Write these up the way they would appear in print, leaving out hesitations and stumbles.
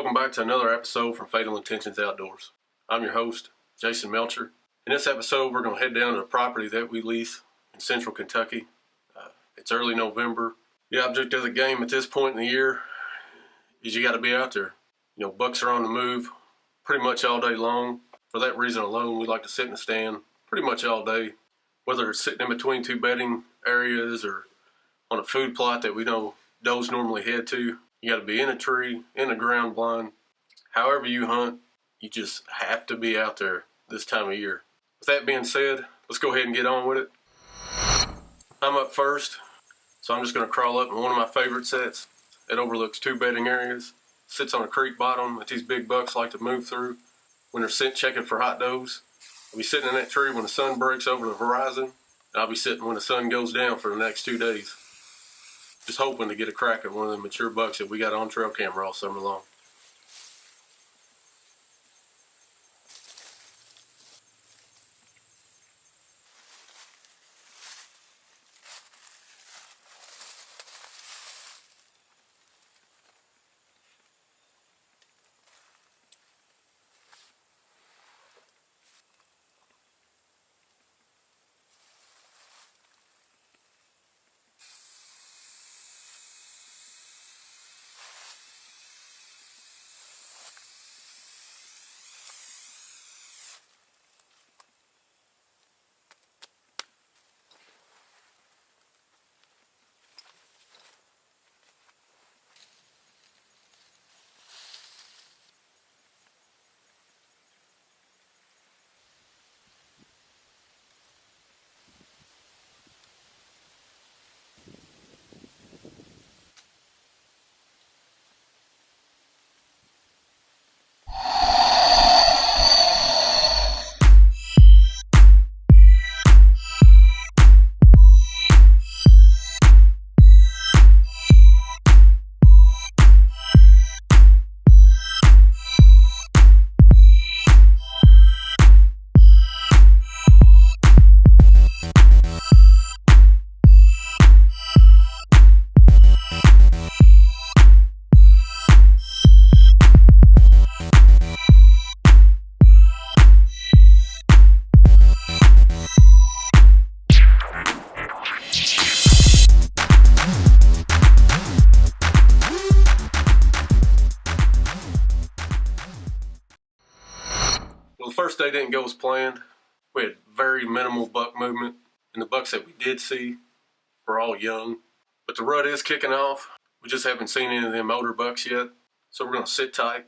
Welcome back to another episode from Fatal Intentions Outdoors. I'm your host, Jason Melcher. In this episode, we're going to head down to a property that we lease in central Kentucky. It's early November. The object of the game at this point in the year is you got to be out there. You know, bucks are on the move pretty much all day long. For that reason alone, we like to sit in the stand pretty much all day, whether it's sitting in between two bedding areas or on a food plot that we know does normally head to. You got to be in a tree, in a ground blind. However you hunt, you just have to be out there this time of year. With that being said, let's go ahead and get on with it. I'm up first, so I'm just going to crawl up in one of my favorite sets. It overlooks two bedding areas, sits on a creek bottom that these big bucks like to move through when they're scent checking for hot does. I'll be sitting in that tree when the sun breaks over the horizon, and I'll be sitting when the sun goes down for the next 2 days. Just hoping to get a crack at one of the mature bucks that we got on trail camera all summer long. Well, the first day didn't go as planned. We had very minimal buck movement, and the bucks that we did see were all young. But the rut is kicking off. We just haven't seen any of them older bucks yet. So we're going to sit tight,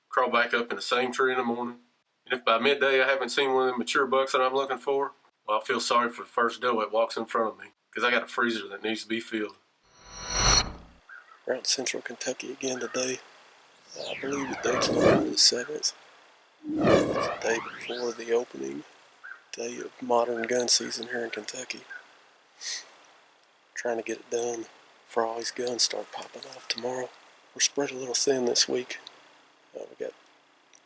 crawl back up in the same tree in the morning. And if by midday I haven't seen one of the mature bucks that I'm looking for, well, I feel sorry for the first doe that walks in front of me, because I got a freezer that needs to be filled. We're out in central Kentucky again today. I believe the date's November the 7th. The day before the opening day of modern gun season here in Kentucky. Trying to get it done before all these guns start popping off tomorrow. We're spread a little thin this week. We got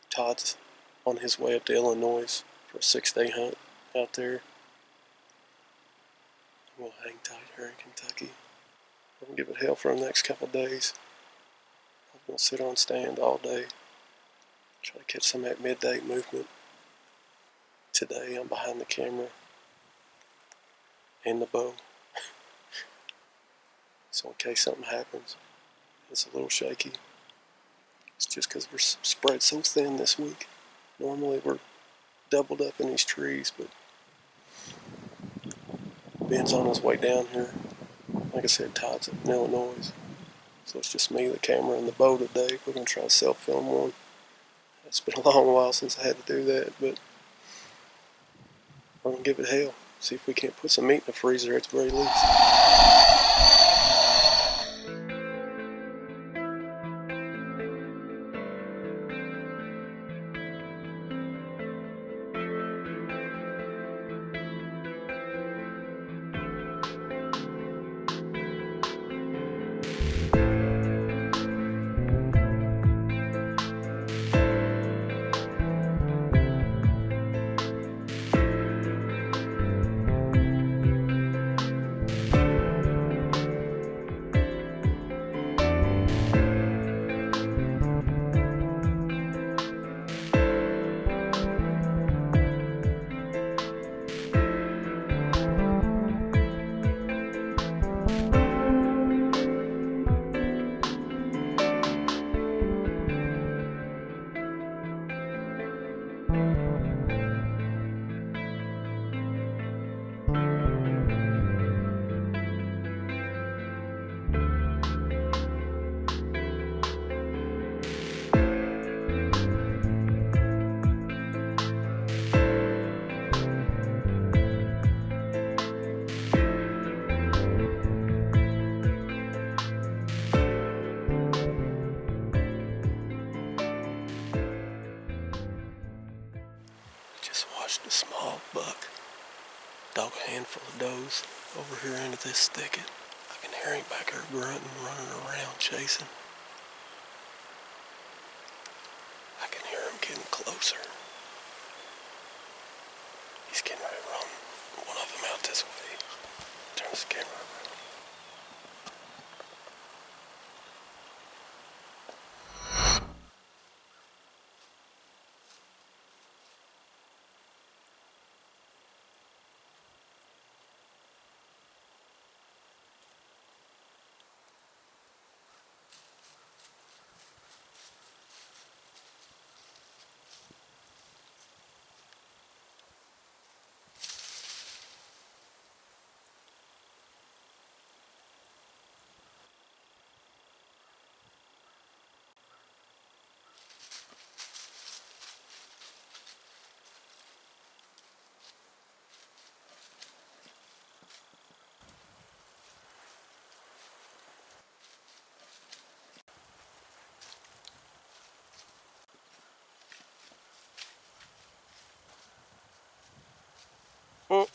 Todd's on his way up to Illinois for a 6-day hunt out there. We'll hang tight here in Kentucky. We're going to give it hell for the next couple of days. I'm going to sit on stand all day. Try to catch some of that midday movement. Today I'm behind the camera and the bow. So in case something happens, it's a little shaky. It's just because we're spread so thin this week. Normally we're doubled up in these trees, but Ben's on his way down here. Like I said, Todd's up in Illinois. So it's just me, the camera, and the bow today. We're going to try to self-film one. It's been a long while since I had to do that, but we're going to give it hell. See if we can't put some meat in the freezer at the very least. does over here into this thicket. I can hear him back there grunting, running around, chasing. I can hear him getting closer. He's getting ready to run one of them out this way. Turn this camera around. Oh.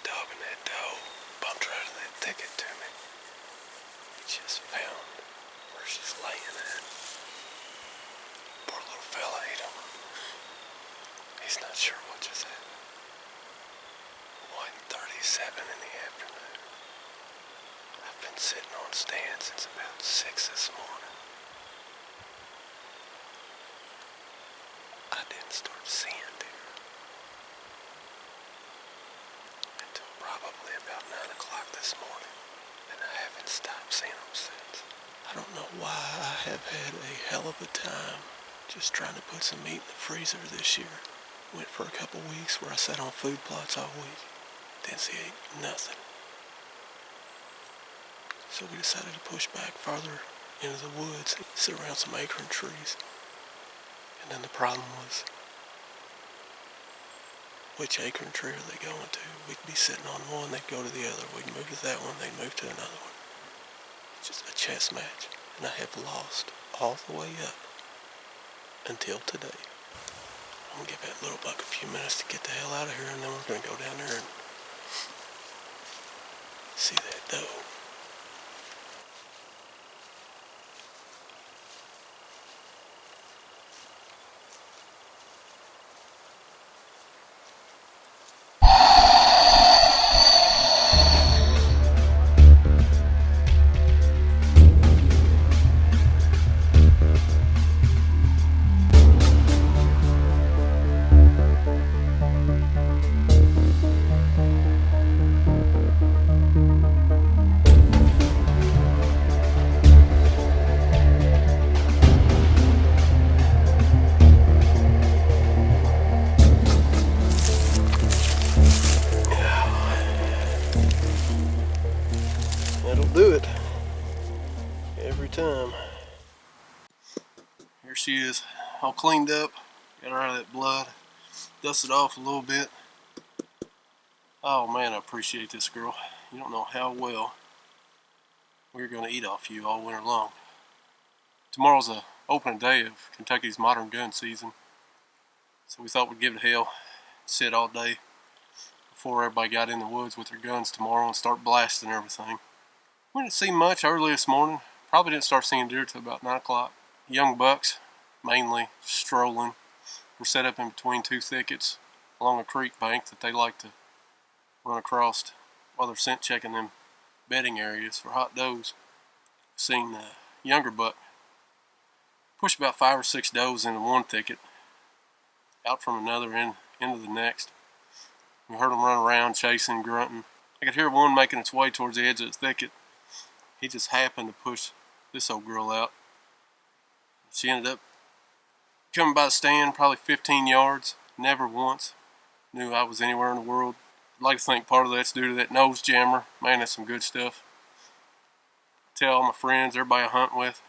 Dogging that doe bumped right in that thicket to me. He just found where she's laying at. Poor little fella ate him. He's not sure what just happened. 1:37 in the afternoon. I've been sitting on stand since about 6 this morning. I didn't start seeing deer probably about 9 o'clock this morning, and I haven't stopped seeing them since. I don't know why I have had a hell of a time just trying to put some meat in the freezer this year. Went for a couple weeks where I sat on food plots all week. Didn't see nothing. So we decided to push back farther into the woods and sit around some acorn trees. And then the problem was, which acorn tree are they going to? We'd be sitting on one, they'd go to the other. We'd move to that one, they'd move to another one. It's just a chess match. And I have lost all the way up until today. I'm going to give that little buck a few minutes to get the hell out of here, and then we're going to go down there and see that doe. That'll do it every time. Here she is, all cleaned up, got her out of that blood, dusted off a little bit. Oh man, I appreciate this girl. You don't know how well we're going to eat off you all winter long. Tomorrow's the opening day of Kentucky's modern gun season, so we thought we'd give it a hell, sit all day before everybody got in the woods with their guns tomorrow and start blasting everything. We didn't see much early this morning. Probably didn't start seeing deer till about 9 o'clock. Young bucks, mainly, strolling. We're set up in between two thickets along a creek bank that they like to run across while they're scent checking them bedding areas for hot does. Seen the younger buck push about 5 or 6 does into one thicket, out from another into the next. We heard them run around, chasing, grunting. I could hear one making its way towards the edge of the thicket. He just happened to push this old girl out. She ended up coming by the stand probably 15 yards. Never once knew I was anywhere in the world. I'd like to think part of that's due to that nose jammer. Man, that's some good stuff. tell all my friends, everybody I hunt with,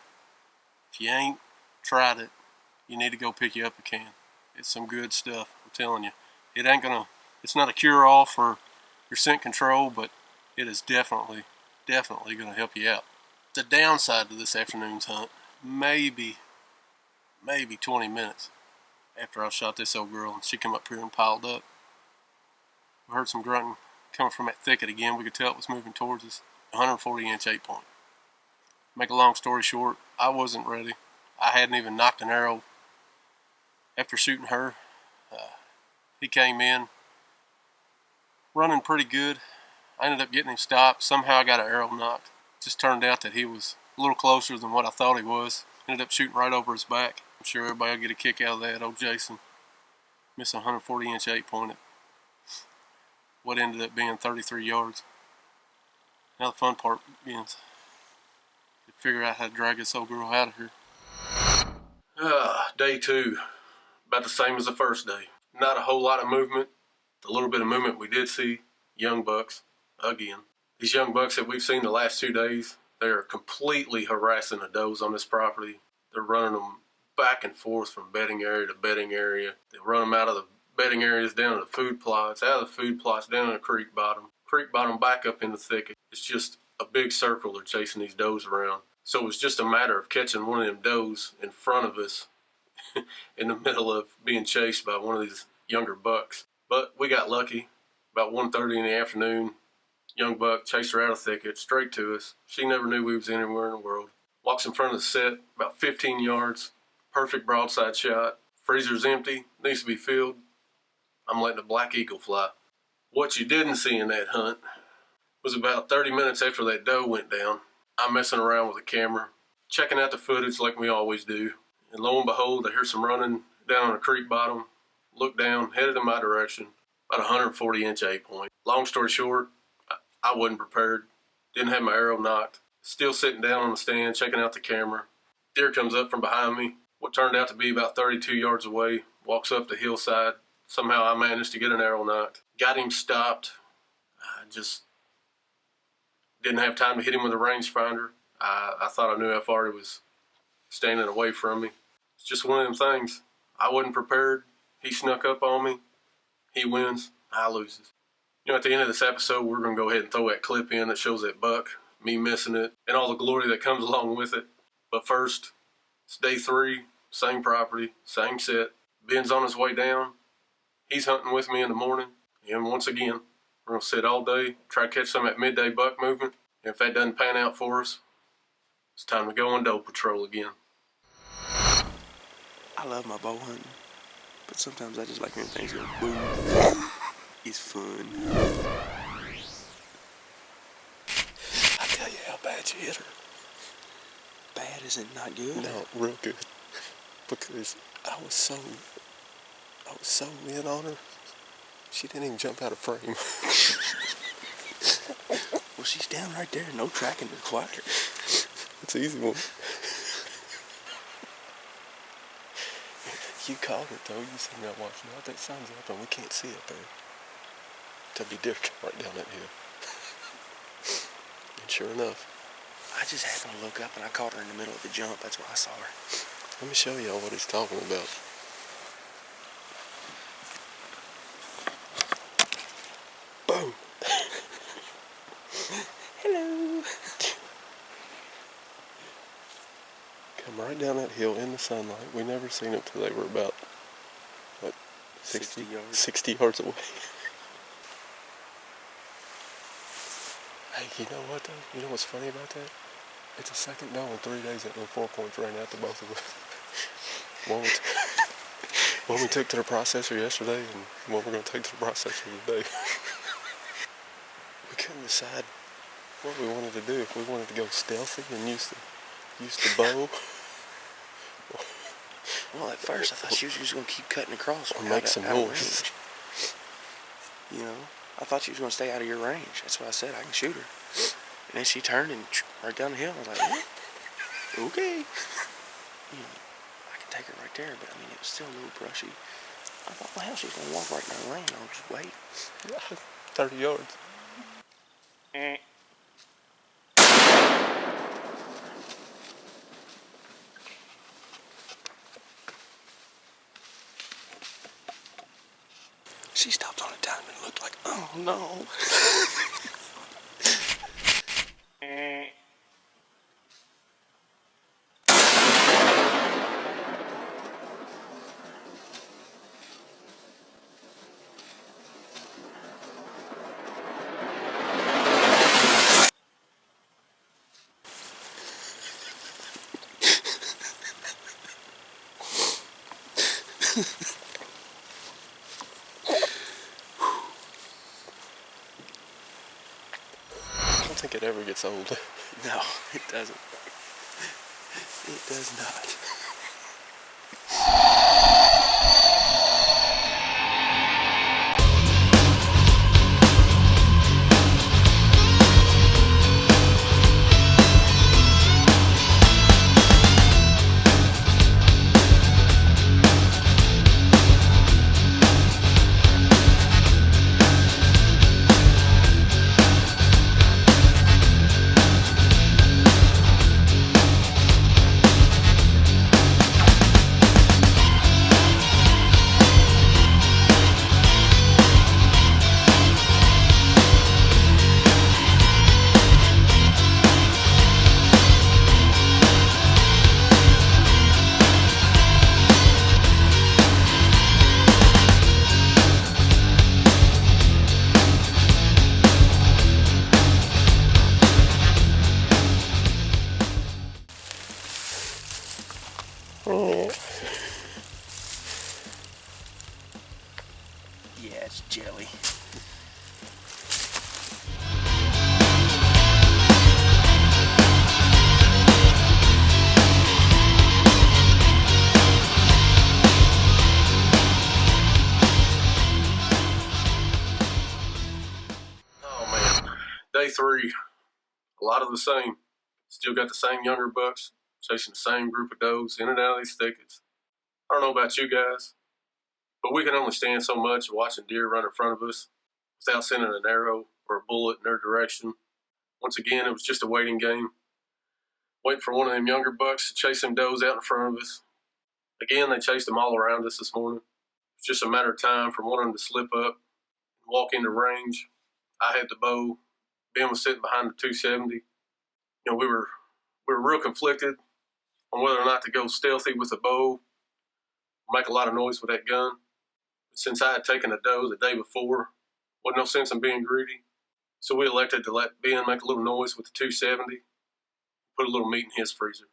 if you ain't tried it, you need to go pick you up a can. It's some good stuff, I'm telling you. It's not a cure-all for your scent control, but it is definitely gonna help you out. The downside to this afternoon's hunt, maybe 20 minutes after I shot this old girl and she come up here and piled up. We heard some grunting coming from that thicket again. We could tell it was moving towards us. 140-inch 8-point. Make a long story short, I wasn't ready. I hadn't even knocked an arrow after shooting her. He came in running pretty good. I ended up getting him stopped. Somehow I got an arrow knocked. Just turned out that he was a little closer than what I thought he was. Ended up shooting right over his back. I'm sure everybody will get a kick out of that. Old Jason missed a 140-inch 8-point at what ended up being 33 yards. Now the fun part begins. To figure out how to drag this old girl out of here. Day 2. About the same as the first day. Not a whole lot of movement. The little bit of movement we did see, young bucks, again. These young bucks that we've seen the last 2 days, they are completely harassing the does on this property. They're running them back and forth from bedding area to bedding area. They run them out of the bedding areas down to the food plots, out of the food plots down to the creek bottom back up in the thicket. It's just a big circle they're chasing these does around. So it was just a matter of catching one of them does in front of us in the middle of being chased by one of these younger bucks. But we got lucky. About 1:30 in the afternoon, young buck chased her out of the thicket, straight to us. She never knew we was anywhere in the world. Walks in front of the set, about 15 yards, perfect broadside shot. Freezer's empty, needs to be filled. I'm letting a black eagle fly. What you didn't see in that hunt was about 30 minutes after that doe went down, I'm messing around with the camera, checking out the footage like we always do. And lo and behold, I hear some running down on a creek bottom. Look down, headed in my direction, about 140-inch 8-point. Long story short, I wasn't prepared. Didn't have my arrow knocked. Still sitting down on the stand, checking out the camera. Deer comes up from behind me, what turned out to be about 32 yards away, walks up the hillside. Somehow I managed to get an arrow knocked. Got him stopped. I just didn't have time to hit him with a rangefinder. I thought I knew how far he was standing away from me. It's just one of them things. I wasn't prepared. He snuck up on me. He wins. I loses. At the end of this episode, we're going to go ahead and throw that clip in that shows that buck, me missing it, and all the glory that comes along with it. But first, it's day 3, same property, same set. Ben's on his way down. He's hunting with me in the morning. And once again, we're going to sit all day, try to catch some of that midday buck movement. And if that doesn't pan out for us, it's time to go on doe patrol again. I love my bow hunting, but sometimes I just like hearing things go boom. It's fun. I tell you how bad you hit her. Bad isn't not good? No, real good. Because I was so in on her, she didn't even jump out of frame. Well, she's down right there. No tracking required. It's an easy one. You called it though. You said, "Now watch out. That sun's up and we can't see it there." To be deer right down that hill. And sure enough, I just happened to look up and I caught her in the middle of the jump. That's why I saw her. let me show y'all what he's talking about. Boom. Hello. Come right down that hill in the sunlight. We never seen them till they were about, what, 60 yards away. Hey, you know what though? You know what's funny about that? It's the second doe in 3 days that little 4 points ran out to both of us. One we took to the processor yesterday and one we're going to take to the processor today. We couldn't decide what we wanted to do. If we wanted to go stealthy and use the bow. Well, at first I thought she was just going to keep cutting across. Or make some noise. You know, I thought she was going to stay out of your range. That's why I said I can shoot her. And then she turned and right down the hill. I was like, okay. You know, I can take her right there, but I mean, it was still a little brushy. I thought, well, hell, she's going to walk right down the lane. I'll just wait. 30 yards. She stopped on a dime and looked like, oh no. I don't think it ever gets old. No, it doesn't. It does not. Yeah, it's jelly. Oh man, day 3, a lot of the same. Still got the same younger bucks, chasing the same group of does in and out of these thickets. I don't know about you guys, but we can only stand so much watching deer run in front of us without sending an arrow or a bullet in their direction. Once again, it was just a waiting game, waiting for one of them younger bucks to chase them does out in front of us. Again, they chased them all around us this morning. It's just a matter of time for one of them to slip up and walk into range. I had the bow. Ben was sitting behind the 270. You know, we were real conflicted on whether or not to go stealthy with the bow, make a lot of noise with that gun. But since I had taken a doe the day before, wasn't no sense in being greedy. So we elected to let Ben make a little noise with the 270, put a little meat in his freezer.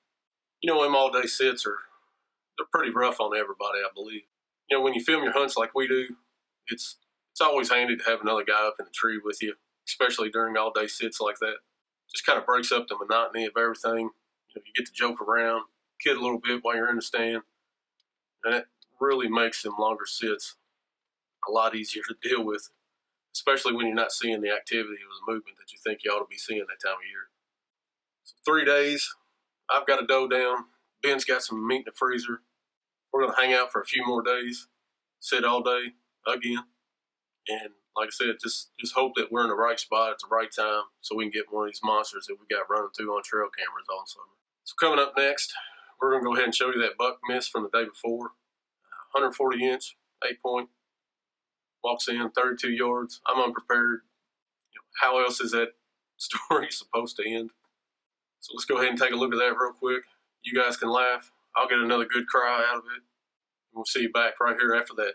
You know, them all-day sits they're pretty rough on everybody, I believe. You know, when you film your hunts like we do, it's always handy to have another guy up in the tree with you, especially during all-day sits like that. Just kind of breaks up the monotony of everything. You know, you get to joke around, kid a little bit while you're in the stand, and it really makes them longer sits a lot easier to deal with, especially when you're not seeing the activity or the movement that you think you ought to be seeing that time of year. So 3 days, I've got a doe down. Ben's got some meat in the freezer. We're going to hang out for a few more days, sit all day again, and like I said, just hope that we're in the right spot at the right time so we can get one of these monsters that we got running through on trail cameras all summer. So coming up next, we're going to go ahead and show you that buck miss from the day before. 140-inch, 8-point, walks in 32 yards. I'm unprepared. You know, how else is that story supposed to end? So let's go ahead and take a look at that real quick. You guys can laugh. I'll get another good cry out of it. We'll see you back right here after that.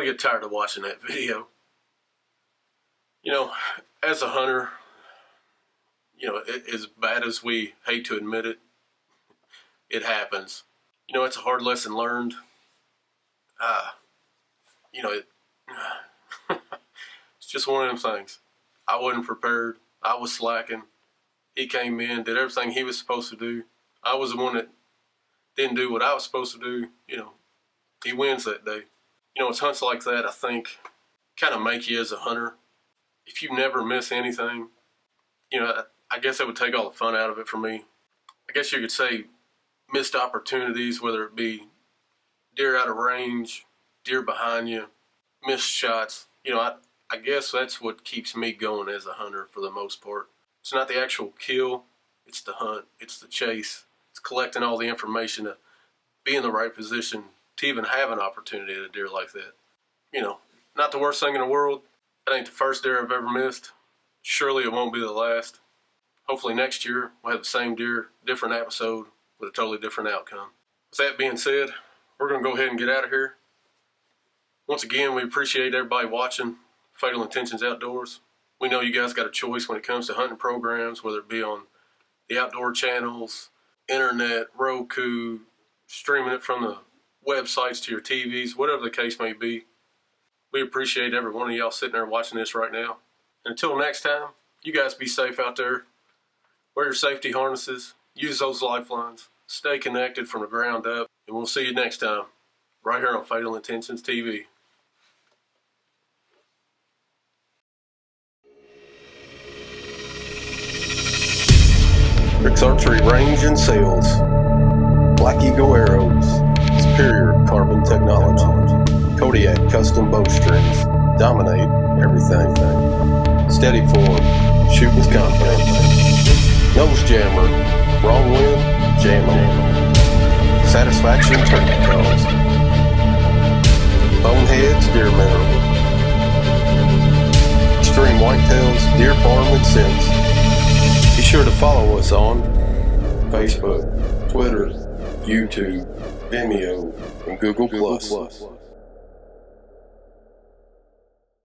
get tired of watching that video. You know, as a hunter, you know, as bad as we hate to admit it, it happens. You know, it's a hard lesson learned. You know, it's just one of them things. I wasn't prepared. I was slacking. He came in, did everything he was supposed to do. I was the one that didn't do what I was supposed to do. You know, he wins that day. You know, it's hunts like that, I think, kind of make you as a hunter. If you never miss anything, you know, I guess that would take all the fun out of it for me. I guess you could say missed opportunities, whether it be deer out of range, deer behind you, missed shots. You know, I guess that's what keeps me going as a hunter for the most part. It's not the actual kill, it's the hunt, it's the chase. It's collecting all the information to be in the right position to even have an opportunity at a deer like that. You know, not the worst thing in the world. That ain't the first deer I've ever missed. Surely it won't be the last. Hopefully next year we'll have the same deer, different episode with a totally different outcome. With that being said, we're going to go ahead and get out of here. Once again, we appreciate everybody watching Fatal Intentions Outdoors. We know you guys got a choice when it comes to hunting programs, whether it be on the outdoor channels, internet, Roku, streaming it from the websites to your TVs, whatever the case may be. We appreciate every one of y'all sitting there watching this right now. And until next time, you guys be safe out there. Wear your safety harnesses. Use those lifelines. Stay connected from the ground up. And we'll see you next time, right here on Fatal Intentions TV. Rick's Archery Range and Sales. Black Eagle Arrows. Superior Carbon Technology. Kodiak Custom Bowstrings. Dominate everything. Steady form. Shoot with confidence. Nose Jammer. Wrong wind. Jammer. Satisfaction turkey calls. Boneheads Deer Mineral. Extreme Whitetails Deer Farm and Scents. Be sure to follow us on Facebook, Twitter, YouTube, Vimeo, and Google+.